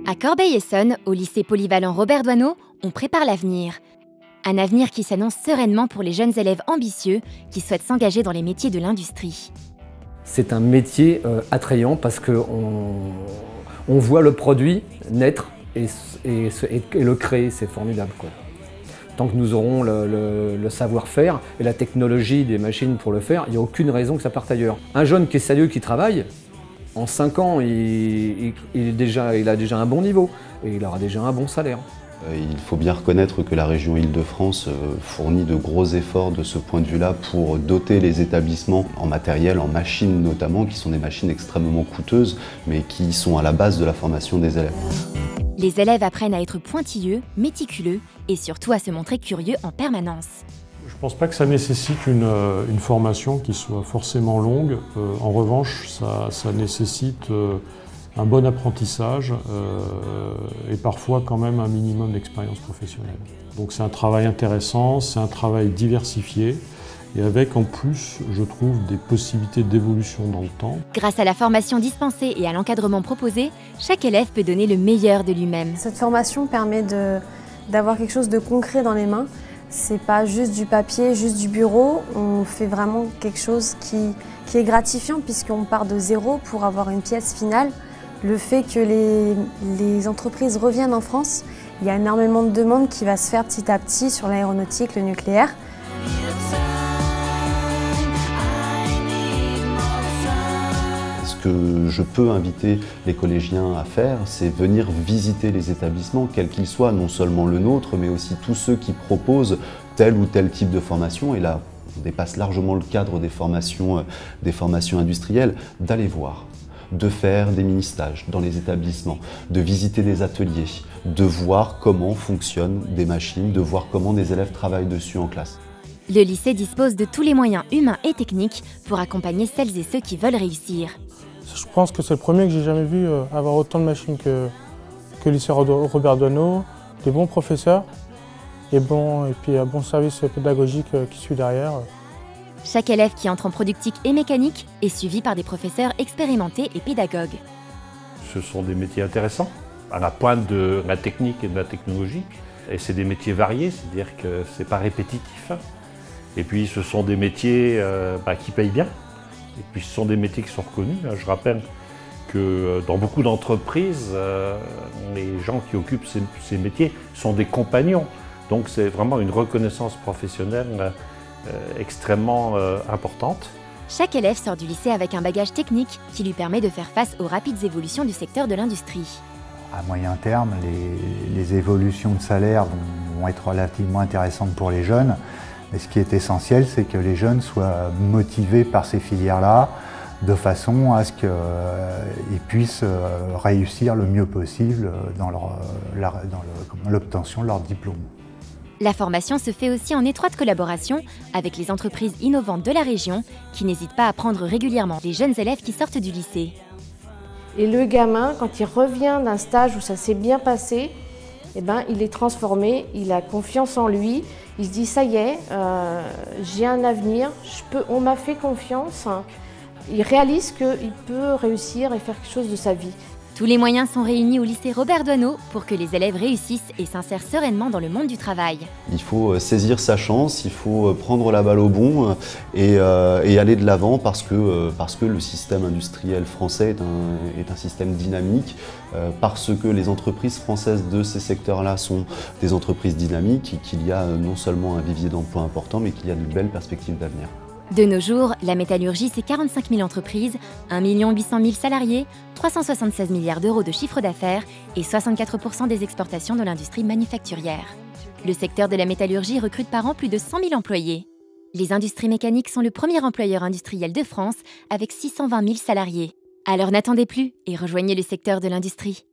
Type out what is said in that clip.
À Corbeil-Essonnes, au lycée polyvalent Robert Doisneau, on prépare l'avenir. Un avenir qui s'annonce sereinement pour les jeunes élèves ambitieux qui souhaitent s'engager dans les métiers de l'industrie. C'est un métier attrayant parce qu'on voit le produit naître et le créer, c'est formidable, quoi. Tant que nous aurons le savoir-faire et la technologie des machines pour le faire, il n'y a aucune raison que ça parte ailleurs. Un jeune qui est sérieux, qui travaille, en 5 ans, il a déjà un bon niveau et il aura déjà un bon salaire. Il faut bien reconnaître que la région Île-de-France fournit de gros efforts de ce point de vue-là pour doter les établissements en matériel, en machines notamment, qui sont des machines extrêmement coûteuses, mais qui sont à la base de la formation des élèves. Les élèves apprennent à être pointilleux, méticuleux et surtout à se montrer curieux en permanence. Je ne pense pas que ça nécessite une formation qui soit forcément longue. En revanche, ça nécessite un bon apprentissage et parfois quand même un minimum d'expérience professionnelle. Donc c'est un travail intéressant, c'est un travail diversifié et avec en plus, je trouve, des possibilités d'évolution dans le temps. Grâce à la formation dispensée et à l'encadrement proposé, chaque élève peut donner le meilleur de lui-même. Cette formation permet d'avoir quelque chose de concret dans les mains. C'est pas juste du papier, juste du bureau, on fait vraiment quelque chose qui est gratifiant puisqu'on part de zéro pour avoir une pièce finale. Le fait que les entreprises reviennent en France, il y a énormément de demandes qui va se faire petit à petit sur l'aéronautique, le nucléaire. Ce que je peux inviter les collégiens à faire, c'est venir visiter les établissements, quels qu'ils soient, non seulement le nôtre, mais aussi tous ceux qui proposent tel ou tel type de formation. Et là, on dépasse largement le cadre des formations industrielles, d'aller voir, de faire des mini-stages dans les établissements, de visiter des ateliers, de voir comment fonctionnent des machines, de voir comment des élèves travaillent dessus en classe. Le lycée dispose de tous les moyens humains et techniques pour accompagner celles et ceux qui veulent réussir. Je pense que c'est le premier que j'ai jamais vu avoir autant de machines que le lycée Robert Doisneau, des bons professeurs et puis un bon service pédagogique qui suit derrière. Chaque élève qui entre en productique et mécanique est suivi par des professeurs expérimentés et pédagogues. Ce sont des métiers intéressants, à la pointe de la technique et de la technologie. Et c'est des métiers variés, c'est-à-dire que ce n'est pas répétitif. Et puis ce sont des métiers qui payent bien. Et puis ce sont des métiers qui sont reconnus. Je rappelle que dans beaucoup d'entreprises, les gens qui occupent ces métiers sont des compagnons. Donc c'est vraiment une reconnaissance professionnelle extrêmement importante. Chaque élève sort du lycée avec un bagage technique qui lui permet de faire face aux rapides évolutions du secteur de l'industrie. À moyen terme, les évolutions de salaire vont être relativement intéressantes pour les jeunes. Mais ce qui est essentiel, c'est que les jeunes soient motivés par ces filières-là, de façon à ce qu'ils puissent réussir le mieux possible dans l'obtention de leur diplôme. La formation se fait aussi en étroite collaboration avec les entreprises innovantes de la région qui n'hésitent pas à prendre régulièrement les jeunes élèves qui sortent du lycée. Et le gamin, quand il revient d'un stage où ça s'est bien passé, il est transformé, il a confiance en lui, il se dit ça y est, j'ai un avenir, on m'a fait confiance. Il réalise qu'il peut réussir et faire quelque chose de sa vie. Tous les moyens sont réunis au lycée Robert Doisneau pour que les élèves réussissent et s'insèrent sereinement dans le monde du travail. Il faut saisir sa chance, il faut prendre la balle au bond et aller de l'avant parce que le système industriel français est un système dynamique, parce que les entreprises françaises de ces secteurs-là sont des entreprises dynamiques et qu'il y a non seulement un vivier d'emploi important, mais qu'il y a de belles perspectives d'avenir. De nos jours, la métallurgie, c'est 45 000 entreprises, 1 800 000 salariés, 376 milliards d'euros de chiffre d'affaires et 64% des exportations de l'industrie manufacturière. Le secteur de la métallurgie recrute par an plus de 100 000 employés. Les industries mécaniques sont le premier employeur industriel de France avec 620 000 salariés. Alors n'attendez plus et rejoignez le secteur de l'industrie.